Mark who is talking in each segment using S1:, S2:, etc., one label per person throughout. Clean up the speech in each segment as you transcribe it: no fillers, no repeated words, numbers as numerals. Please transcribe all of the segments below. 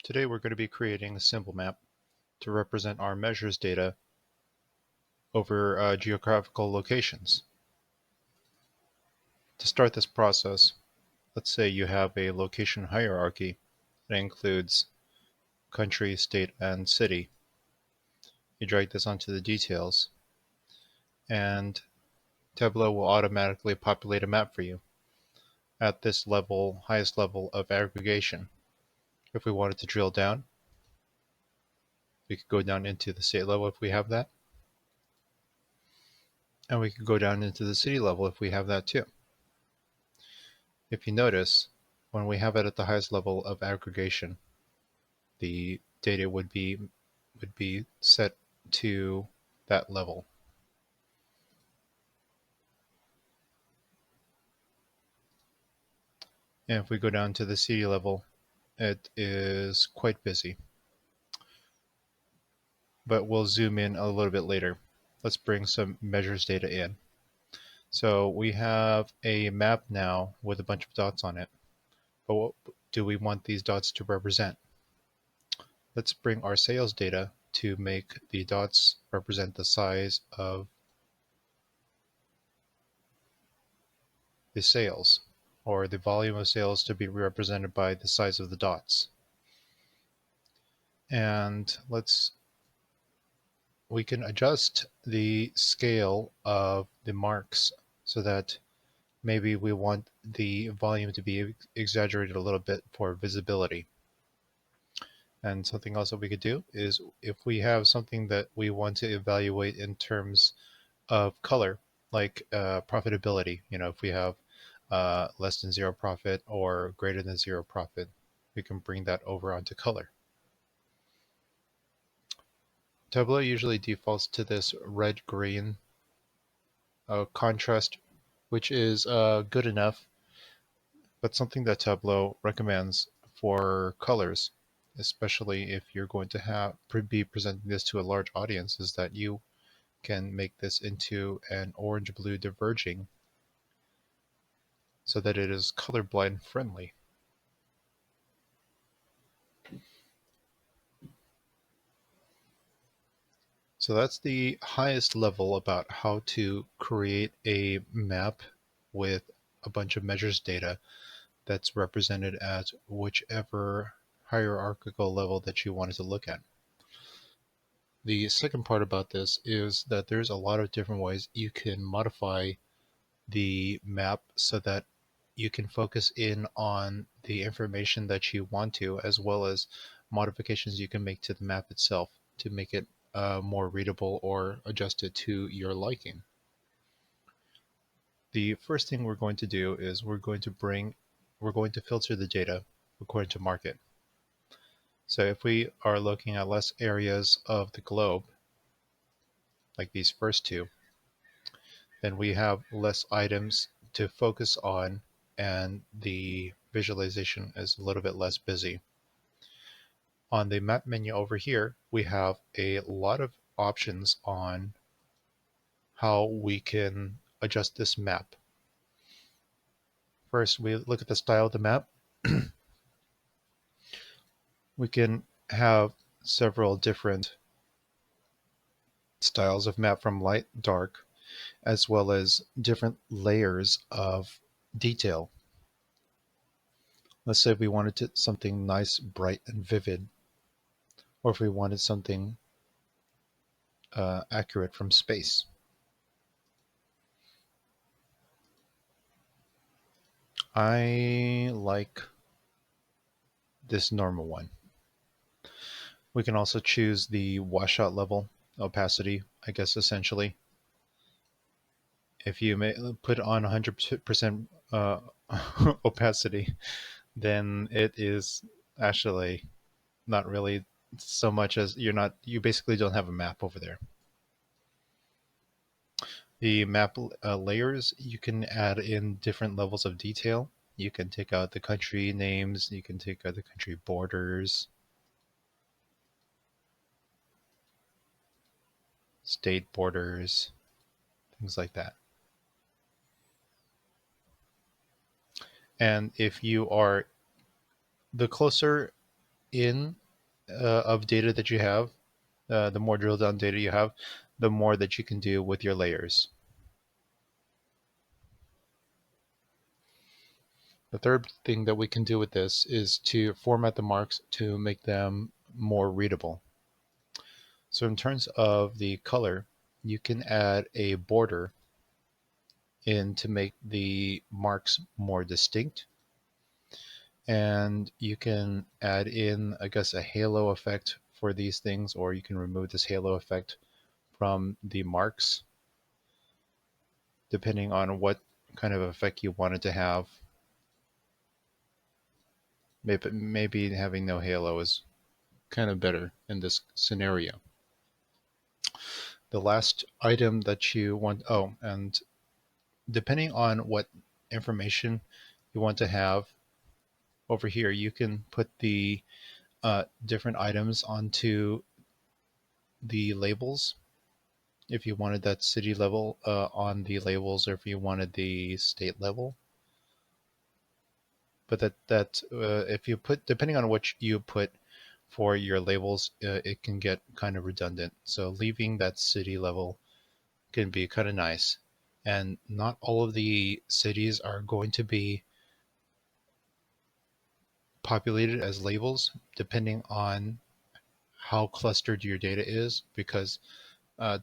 S1: Today we're going to be creating a symbol map to represent our measures data over geographical locations. To start this process, let's say you have a location hierarchy that includes country, state, and city. You drag this onto the details, and Tableau will automatically populate a map for you at this level, highest level of aggregation. If we wanted to drill down, we could go down into the state level if we have that, and we could go down into the city level if we have that too. If you notice, when we have it at the highest level of aggregation, the data would be set to that level. And if we go down to the city level, it is quite busy. But we'll zoom in a little bit later. Let's bring some measures data in. So we have a map now with a bunch of dots on it. But what do we want these dots to represent? Let's bring our sales data to make the dots represent the size of the sales, or the volume of sales to be represented by the size of the dots. And we can adjust the scale of the marks so that maybe we want the volume to be exaggerated a little bit for visibility. And something else that we could do is if we have something that we want to evaluate in terms of color, like profitability, if we have less than zero profit or greater than zero profit, we can bring that over onto color. Tableau usually defaults to this red-green contrast, which is good enough, but something that Tableau recommends for colors, especially if you're going to be presenting this to a large audience, is that you can make this into an orange-blue diverging so that it is colorblind friendly. So that's the highest level about how to create a map with a bunch of measures data that's represented at whichever hierarchical level that you wanted to look at. The second part about this is that there's a lot of different ways you can modify the map so that you can focus in on the information that you want to, as well as modifications you can make to the map itself to make it more readable or adjusted to your liking. The first thing we're going to do is we're going to filter the data according to market. So if we are looking at less areas of the globe, like these first two, then we have less items to focus on and the visualization is a little bit less busy. On the map menu over here, we have a lot of options on how we can adjust this map. First, we look at the style of the map. We can have several different styles of map from light, dark, as well as different layers of detail. Let's say we wanted something nice, bright, and vivid, or if we wanted something accurate from space. I like this normal one. We can also choose the washout level, opacity, I guess essentially. If you may put on 100% opacity, then it is actually not really so much as you basically don't have a map over there. The map layers, you can add in different levels of detail. You can take out the country names, you can take out the country borders, state borders, things like that. And if you are, the closer in of data that you have, the more drill down data you have, the more that you can do with your layers. The third thing that we can do with this is to format the marks to make them more readable. So in terms of the color, you can add a border in to make the marks more distinct. And you can add in, I guess, a halo effect for these things, or you can remove this halo effect from the marks, depending on what kind of effect you wanted to have. Maybe having no halo is kind of better in this scenario. The last item that you want, oh, and depending on what information you want to have over here, you can put the different items onto the labels. If you wanted that city level on the labels, or if you wanted the state level. But if you put, depending on what you put for your labels, it can get kind of redundant. So leaving that city level can be kind of nice. And not all of the cities are going to be populated as labels, depending on how clustered your data is, because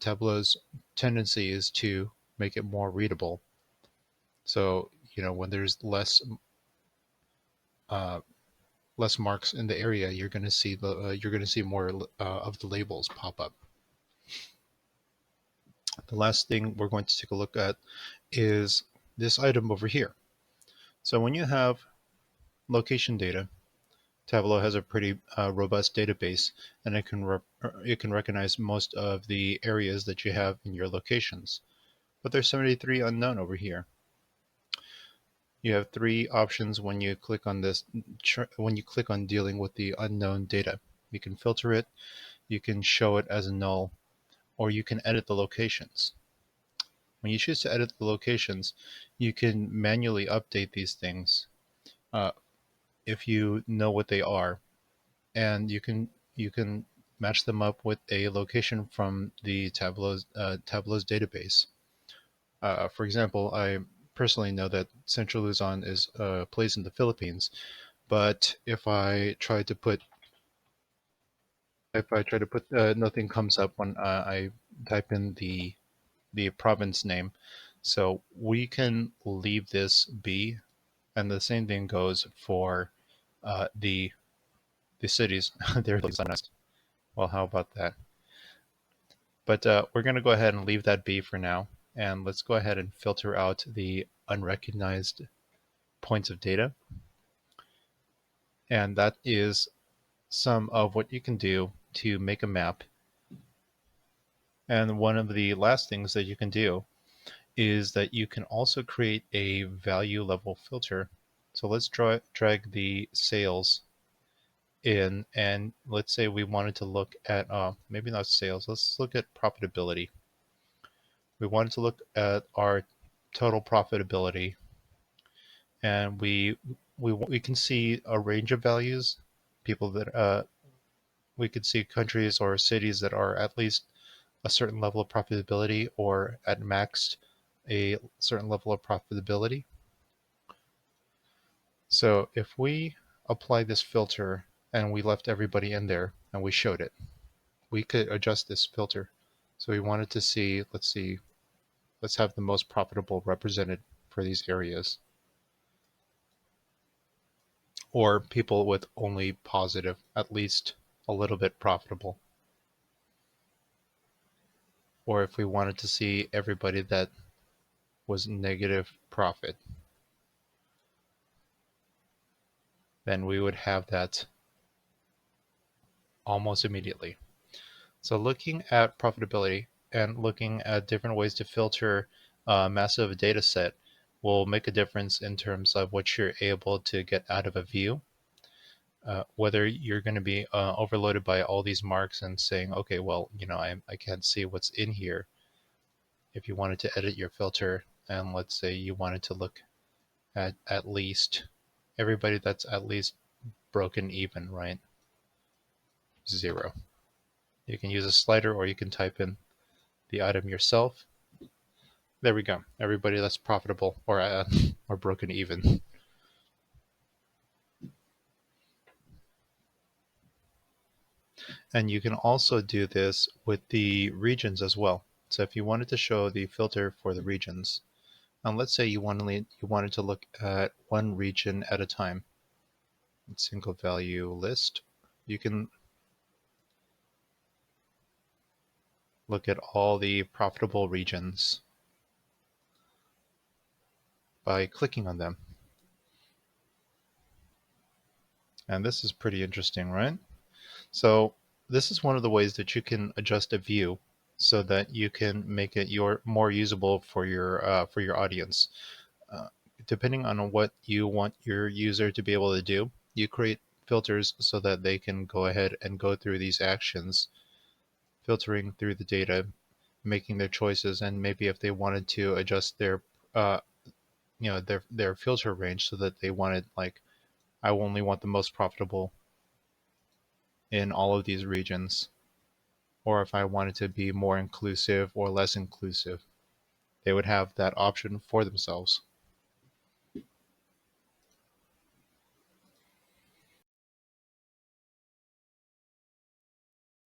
S1: Tableau's tendency is to make it more readable. So, when there's uh, less marks in the area, you're going to see more of the labels pop up. The last thing we're going to take a look at is this item over here. So when you have location data, Tableau has a pretty robust database, and it can recognize most of the areas that you have in your locations. But there's 73 unknown over here. You have three options when you click on this. When you click on dealing with the unknown data, you can filter it, you can show it as a null, or you can edit the locations. When you choose to edit the locations, you can manually update these things uh, if you know what they are, and you can match them up with a location from the Tableau's database. For example, I personally know that Central Luzon is a place in the Philippines, but if I try to put nothing comes up when I type in the province name. So we can leave this be, and the same thing goes for the cities. They're nice. Well, how about that? But we're going to go ahead and leave that be for now, and let's go ahead and filter out the unrecognized points of data. And that is some of what you can do to make a map. And one of the last things that you can do is that you can also create a value level filter. So let's drag the sales in, and let's say we wanted to look at, maybe not sales, let's look at profitability. We wanted to look at our total profitability, and we can see a range of values. People that we could see countries or cities that are at least a certain level of profitability, or at max a certain level of profitability. So if we apply this filter and we left everybody in there and we showed it, we could adjust this filter. So we wanted to see, let's have the most profitable represented for these areas, or people with only positive, at least a little bit profitable. Or if we wanted to see everybody that was negative profit, then we would have that almost immediately. So looking at profitability and looking at different ways to filter a massive data set will make a difference in terms of what you're able to get out of a view. Whether you're going to be overloaded by all these marks and saying, okay, well, I can't see what's in here. If you wanted to edit your filter, and let's say you wanted to look at least everybody that's at least broken even, right? 0. You can use a slider or you can type in the item yourself. There we go. Everybody that's profitable or broken even. And you can also do this with the regions as well. So if you wanted to show the filter for the regions, and let's say you wanted to look at one region at a time, single value list, you can look at all the profitable regions by clicking on them. And this is pretty interesting, right? So this is one of the ways that you can adjust a view so that you can make it more usable for your audience. Uh, Depending on what you want your user to be able to do, you create filters so that they can go ahead and go through these actions, filtering through the data, making their choices, and maybe if they wanted to adjust their uh, their filter range so that they wanted, like, I only want the most profitable in all of these regions, or if I wanted to be more inclusive or less inclusive, they would have that option for themselves.